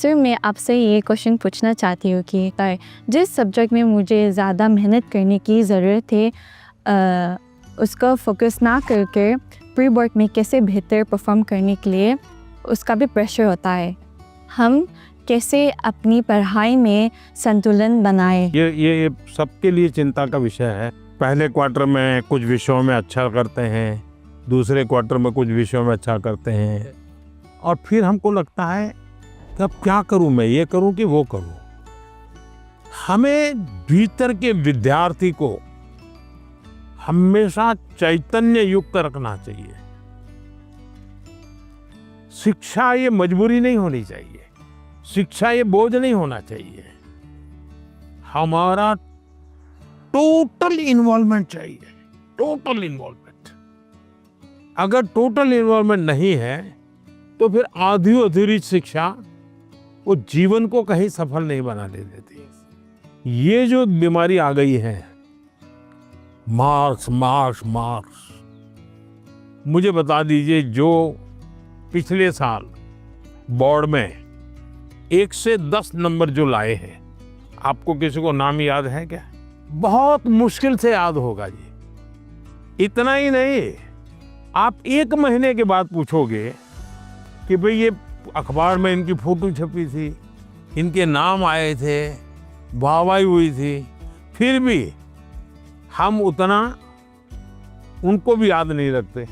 Sir मैं आपसे ये क्वेश्चन पूछना चाहती हूँ कि जिस सब्जेक्ट में मुझे ज़्यादा मेहनत करने की ज़रूरत है उसका फोकस ना करके प्री बोर्ड में कैसे बेहतर परफॉर्म करने के लिए उसका भी प्रेशर होता है, हम कैसे अपनी पढ़ाई में संतुलन बनाएं? ये सबके लिए चिंता का विषय है। पहले क्वार्टर में कुछ विषयों में अच्छा करते हैं, दूसरे क्वार्टर में कुछ विषयों में अच्छा करते हैं, और फिर हमको लगता है कि अब क्या करूं, मैं ये करूं कि वो करूं। हमें भीतर के विद्यार्थी को हमेशा चैतन्य युक्त रखना चाहिए। शिक्षा ये मजबूरी नहीं होनी चाहिए, शिक्षा ये बोझ नहीं होना चाहिए, हमारा टोटल इन्वॉल्वमेंट चाहिए, टोटल इन्वॉल्वमेंट। अगर टोटल इन्वॉल्वमेंट नहीं है तो फिर आधी अधूरी शिक्षा वो जीवन को कहीं सफल नहीं बना दे देती। ये जो बीमारी आ गई है, मार्क्स मार्क्स मार्क्स, मुझे बता दीजिए जो पिछले साल बोर्ड में 1 से 10 नंबर जो लाए हैं, आपको किसी को नाम याद है क्या? बहुत मुश्किल से याद होगा जी। इतना ही नहीं, आप 1 महीने के बाद पूछोगे कि भाई ये अखबार में इनकी फोटो छपी थी, इनके नाम आए थे, वाहवाही हुई थी, फिर भी हम उतना उनको भी याद नहीं रखते।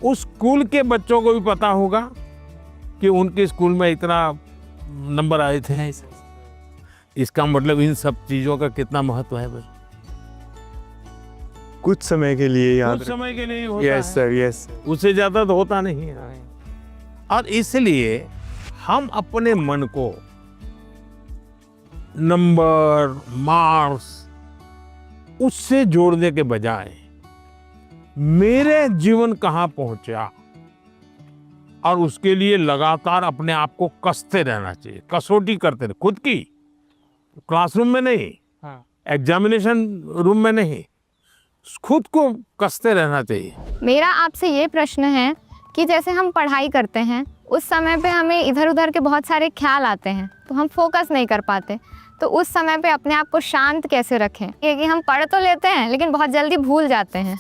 उस स्कूल के बच्चों को भी पता होगा कि उनके स्कूल में इतना नंबर आए थे। इसका मतलब इन सब चीजों का कितना महत्व है भाई। कुछ समय के लिए याद, कुछ समय के लिए होता यस सर, यस, उससे ज्यादा तो होता नहीं है। और इसलिए हम अपने मन को नंबर मार्क्स उससे जोड़ने के बजाय मेरे जीवन कहां पहुंचा, और उसके लिए लगातार अपने आप को कसते रहना चाहिए, कसौटी करते रहे खुद की, क्लासरूम में नहीं, एग्जामिनेशन रूम में नहीं, खुद को कसते रहना चाहिए। मेरा आपसे ये प्रश्न है कि जैसे हम पढ़ाई करते हैं उस समय पे हमें इधर उधर के बहुत सारे ख्याल आते हैं तो हम फोकस नहीं कर पाते, तो उस समय पे अपने आप को शांत कैसे रखें? क्योंकि हम पढ़ तो लेते हैं लेकिन बहुत जल्दी भूल जाते हैं।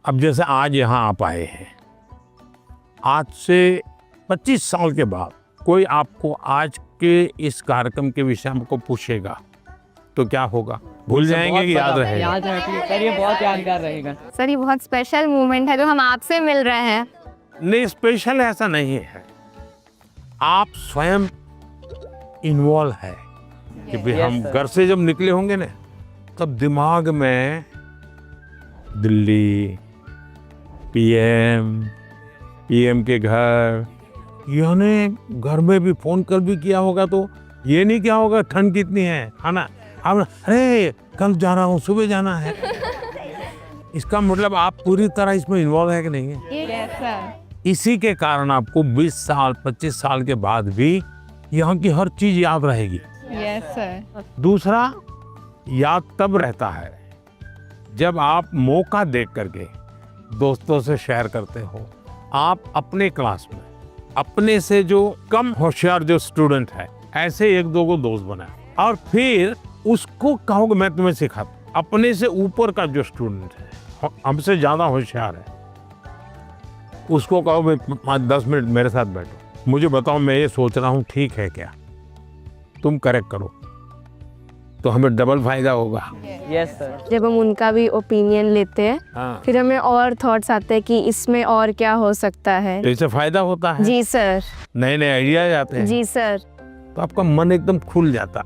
अब जैसे आज यहाँ आप आए हैं, आज से 25 साल के बाद कोई आपको आज के इस कार्यक्रम के विषय में को पूछेगा तो क्या होगा? भूल जाएंगे कि याद रहेगा? याद रखिए सर, ये बहुत यादगार रहेगा। सर ये बहुत स्पेशल मोमेंट है जो हम आपसे मिल रहे हैं। नहीं, स्पेशल ऐसा नहीं है, आप स्वयं इन्वॉल्व है कि भाई हम घर से जब निकले होंगे ना तब दिमाग में दिल्ली, पीएम के घर, यानी घर में भी फोन कर भी किया होगा तो ये नहीं क्या होगा ठंड कितनी है ना, अब अरे कल जा रहा हूँ, सुबह जाना है। इसका मतलब आप पूरी तरह इसमें इन्वॉल्व है कि नहीं है? Yes sir. इसी के कारण आपको 20 साल 25 साल के बाद भी यहाँ की हर चीज याद रहेगी। Yes sir. दूसरा, याद तब रहता है जब आप मौका देख करके दोस्तों से शेयर करते हो। आप अपने क्लास में अपने से जो कम होशियार जो स्टूडेंट है, ऐसे 1-2 को दोस्त बनाए और फिर उसको कहोगे मैं तुम्हें सिखाता। अपने से ऊपर का जो स्टूडेंट है, हमसे ज्यादा होशियार है, उसको कहो भाई 5-10 मिनट मेरे साथ बैठो, मुझे बताओ मैं ये सोच रहा हूँ ठीक है क्या, तुम करेक्ट करो, तो हमें डबल फायदा होगा। Yes sir. जब हम उनका भी ओपिनियन लेते हैं, हाँ, फिर हमें और थॉट्स आते हैं कि इसमें और क्या हो सकता है। तो इससे फायदा होता है, जी सर। नए नए आइडिया आते हैं, जी सर। तो आपका मन एकदम खुल जाता।